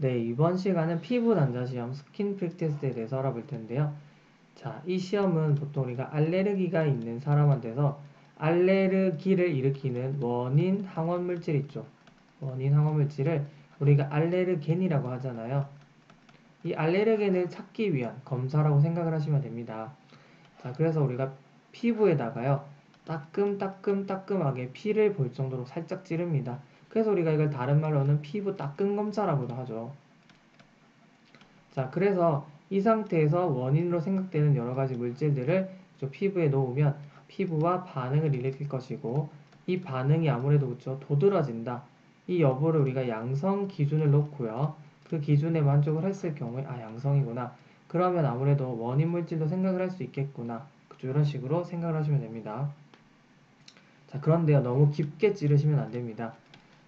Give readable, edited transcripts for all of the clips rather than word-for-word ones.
네, 이번 시간은 피부 단자 시험 스킨 프릭 테스트에 대해서 알아볼 텐데요. 자, 이 시험은 보통 우리가 알레르기가 있는 사람한테서 알레르기를 일으키는 원인 항원 물질 있죠. 원인 항원 물질을 우리가 알레르겐이라고 하잖아요. 이 알레르겐을 찾기 위한 검사라고 생각을 하시면 됩니다. 자, 그래서 우리가 피부에다가요, 따끔따끔따끔하게 피를 볼 정도로 살짝 찌릅니다. 그래서 우리가 이걸 다른 말로는 피부 따끔 검사라고도 하죠. 자, 그래서 이 상태에서 원인으로 생각되는 여러 가지 물질들을 피부에 놓으면 피부와 반응을 일으킬 것이고, 이 반응이 아무래도 그쵸, 도드라진다. 이 여부를 우리가 양성 기준을 놓고요. 그 기준에 만족을 했을 경우에 아, 양성이구나. 그러면 아무래도 원인 물질도 생각을 할 수 있겠구나. 그쵸, 이런 식으로 생각을 하시면 됩니다. 자, 그런데요, 너무 깊게 찌르시면 안 됩니다.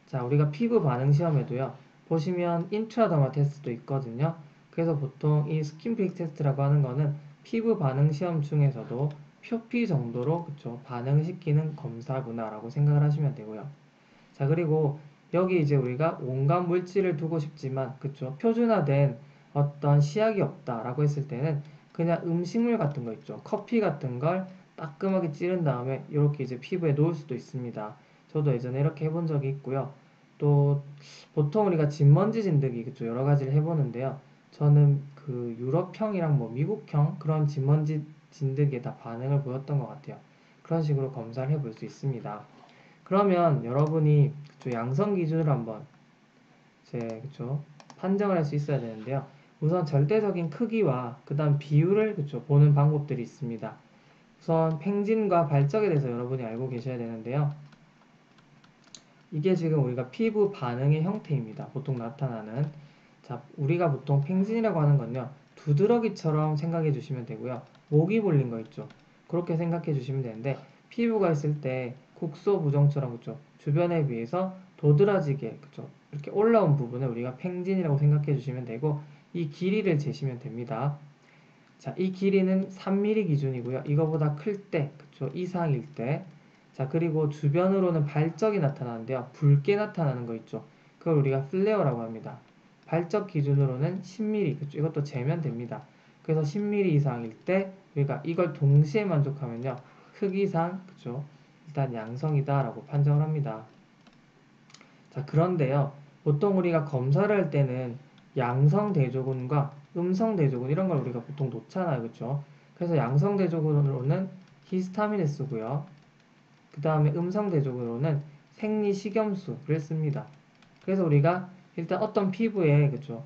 자, 우리가 피부 반응 시험에도요, 보시면 인트라더마 테스트도 있거든요. 그래서 보통 이 스킨픽 테스트라고 하는 거는 피부 반응 시험 중에서도 표피 정도로 그쵸, 반응을 시키는 검사구나라고 생각을 하시면 되고요. 자, 그리고 여기 이제 우리가 온갖 물질을 두고 싶지만 그쵸, 표준화된 어떤 시약이 없다라고 했을 때는 그냥 음식물 같은 거 있죠. 커피 같은 걸 따끔하게 찌른 다음에 이렇게 이제 피부에 놓을 수도 있습니다. 저도 예전에 이렇게 해본 적이 있고요. 또 보통 우리가 진먼지 진드기 그쵸, 여러 가지를 해보는데요. 저는 그 유럽형이랑 뭐 미국형 그런 진먼지 진드기에 다 반응을 보였던 것 같아요. 그런 식으로 검사를 해볼 수 있습니다. 그러면 여러분이 그쵸, 양성 기준을 한번 이제 그쵸, 판정을 할 수 있어야 되는데요. 우선 절대적인 크기와 그 다음 비율을 그쵸, 보는 방법들이 있습니다. 우선 팽진과 발적에 대해서 여러분이 알고 계셔야 되는데요. 이게 지금 우리가 피부 반응의 형태입니다. 보통 나타나는. 자, 우리가 보통 팽진이라고 하는 건요, 두드러기처럼 생각해 주시면 되고요. 모기 볼린 거 있죠. 그렇게 생각해 주시면 되는데, 피부가 있을 때 국소부정처럼 그죠, 주변에 비해서 도드라지게 그죠, 이렇게 올라온 부분을 우리가 팽진이라고 생각해 주시면 되고, 이 길이를 재시면 됩니다. 자, 이 길이는 3mm 기준이고요. 이거보다 클 때, 그쵸, 이상일 때. 자, 그리고 주변으로는 발적이 나타나는데요. 붉게 나타나는 거 있죠. 그걸 우리가 플레어라고 합니다. 발적 기준으로는 10mm, 그쵸, 이것도 재면 됩니다. 그래서 10mm 이상일 때 우리가 이걸 동시에 만족하면요, 흑이상, 그쵸, 일단 양성이다라고 판정을 합니다. 자, 그런데요, 보통 우리가 검사를 할 때는 양성 대조군과 음성 대조군 이런 걸 우리가 보통 놓잖아요, 그쵸? 그래서 양성 대조군으로는 히스타민을 쓰고요. 그 다음에 음성 대조군으로는 생리식염수를 씁니다. 그래서 우리가 일단 어떤 피부에, 그쵸,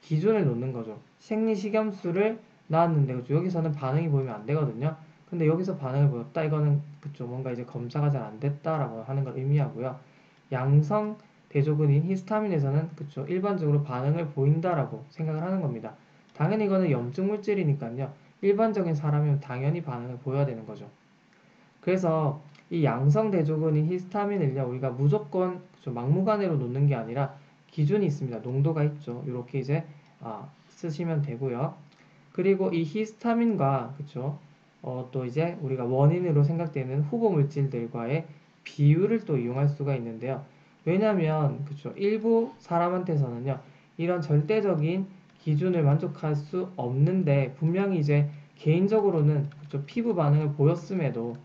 기준을 놓는 거죠. 생리식염수를 나왔는데, 그쵸, 여기서는 반응이 보이면 안 되거든요. 근데 여기서 반응을 보였다, 이거는 그쵸, 뭔가 이제 검사가 잘 안 됐다라고 하는 걸 의미하고요. 양성 대조군인 히스타민에서는 그쵸, 일반적으로 반응을 보인다라고 생각을 하는 겁니다. 당연히 이거는 염증 물질이니까요. 일반적인 사람이면 당연히 반응을 보여야 되는 거죠. 그래서 이 양성 대조군인 히스타민을요, 우리가 무조건 그쵸, 막무가내로 놓는 게 아니라 기준이 있습니다. 농도가 있죠. 이렇게 이제 쓰시면 되고요. 그리고 이 히스타민과 그쵸, 또 이제 우리가 원인으로 생각되는 후보 물질들과의 비율을 또 이용할 수가 있는데요. 왜냐하면 그쵸, 일부 사람한테서는요, 이런 절대적인 기준을 만족할 수 없는데 분명히 이제 개인적으로는 그쵸, 피부 반응을 보였음에도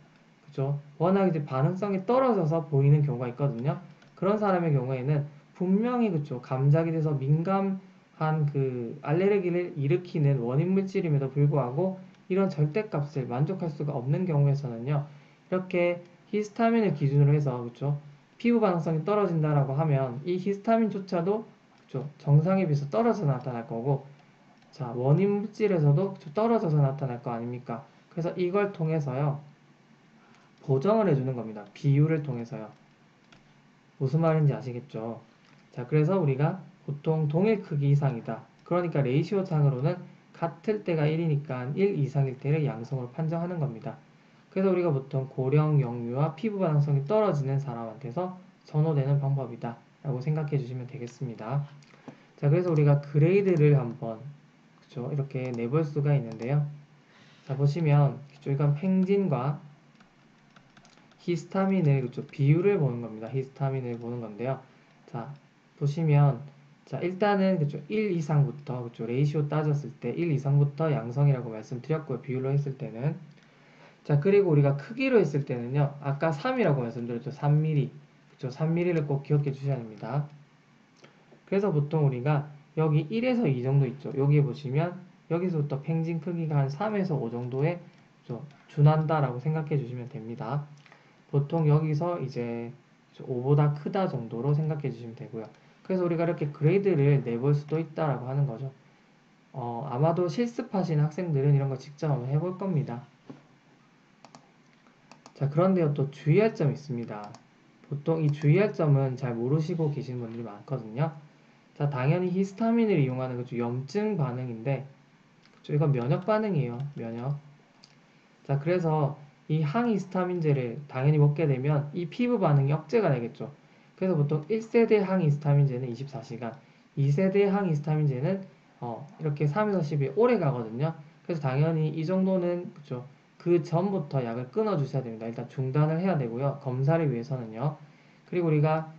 그죠? 워낙 이제 반응성이 떨어져서 보이는 경우가 있거든요. 그런 사람의 경우에는 분명히 그쵸, 감작이 돼서 민감한 그 알레르기를 일으키는 원인 물질임에도 불구하고 이런 절대값을 만족할 수가 없는 경우에서는요, 이렇게 히스타민을 기준으로 해서 그쵸, 피부 반응성이 떨어진다라고 하면 이 히스타민조차도 그쵸, 정상에 비해서 떨어져 나타날 거고, 자, 원인 물질에서도 그쵸, 떨어져서 나타날 거 아닙니까? 그래서 이걸 통해서요, 보정을 해주는 겁니다. 비율을 통해서요. 무슨 말인지 아시겠죠? 자, 그래서 우리가 보통 동일 크기 이상이다. 그러니까 레이시오 상으로는 같을 때가 1이니까 1 이상일 때를 양성으로 판정하는 겁니다. 그래서 우리가 보통 고령, 영유아, 피부 반응성이 떨어지는 사람한테서 선호되는 방법이다 라고 생각해 주시면 되겠습니다. 자, 그래서 우리가 그레이드를 한번 그쵸, 이렇게 내볼 수가 있는데요. 자, 보시면 이건 팽진과 히스타민을 그쵸, 비율을 보는 겁니다. 히스타민을 보는 건데요. 자, 보시면 자, 일단은 그쵸 1 이상부터 그쵸 레이시오 따졌을 때 1 이상부터 양성이라고 말씀드렸고요. 비율로 했을 때는. 자, 그리고 우리가 크기로 했을 때는요. 아까 3이라고 말씀드렸죠. 3mm. 그쵸 3mm를 꼭 기억해 주셔야 됩니다. 그래서 보통 우리가 여기 1에서 2 정도 있죠. 여기 보시면 여기서부터 팽진 크기가 한 3에서 5 정도에 준한다라고 생각해 주시면 됩니다. 보통 여기서 이제 5보다 크다 정도로 생각해 주시면 되고요. 그래서 우리가 이렇게 그레이드를 내볼 수도 있다라고 하는 거죠. 아마도 실습하시는 학생들은 이런 거 직접 한번 해볼 겁니다. 자, 그런데요, 또 주의할 점이 있습니다. 보통 이 주의할 점은 잘 모르시고 계시는 분들이 많거든요. 자, 당연히 히스타민을 이용하는 거죠. 염증 반응인데, 그쵸, 이건 면역 반응이에요. 면역. 자, 그래서 이 항히스타민제를 당연히 먹게 되면 이 피부 반응이 억제가 되겠죠. 그래서 보통 1세대 항히스타민제는 24시간, 2세대 항히스타민제는 이렇게 3에서 10일 오래 가거든요. 그래서 당연히 이 정도는 그쵸. 그 전부터 약을 끊어 주셔야 됩니다. 일단 중단을 해야 되고요. 검사를 위해서는요. 그리고 우리가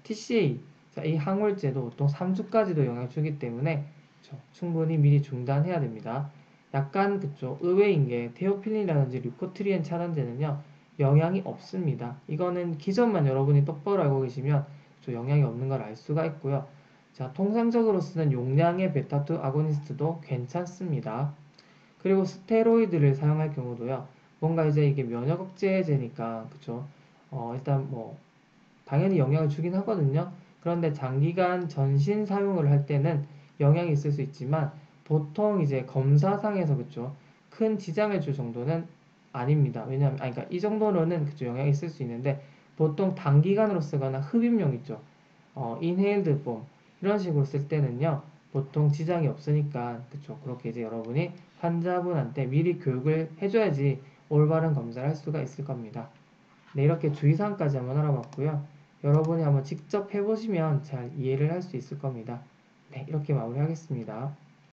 TCA, 자, 이 항월제도 보통 3주까지도 영향을 주기 때문에 그쵸. 충분히 미리 중단해야 됩니다. 약간 그쵸 의외인 게 테오필린이라든지 류코트리엔 차단제는요 영향이 없습니다. 이거는 기전만 여러분이 똑바로 알고 계시면 그쵸, 영향이 없는 걸 알 수가 있고요. 자, 통상적으로 쓰는 용량의 베타2 아고니스트도 괜찮습니다. 그리고 스테로이드를 사용할 경우도요. 뭔가 이제 이게 면역 억제제니까 그쵸 일단 뭐 당연히 영향을 주긴 하거든요. 그런데 장기간 전신 사용을 할 때는 영향이 있을 수 있지만 보통 이제 검사상에서 그쵸 큰 지장을 줄 정도는 아닙니다. 왜냐하면 그러니까 이 정도로는 그쵸 영향이 있을 수 있는데 보통 단기간으로 쓰거나 흡입용 있죠. 인헤일드 폼 이런 식으로 쓸 때는요 보통 지장이 없으니까 그쵸 그렇게 이제 여러분이 환자분한테 미리 교육을 해줘야지 올바른 검사를 할 수가 있을 겁니다. 네, 이렇게 주의사항까지 한번 알아봤고요. 여러분이 한번 직접 해보시면 잘 이해를 할 수 있을 겁니다. 네, 이렇게 마무리하겠습니다.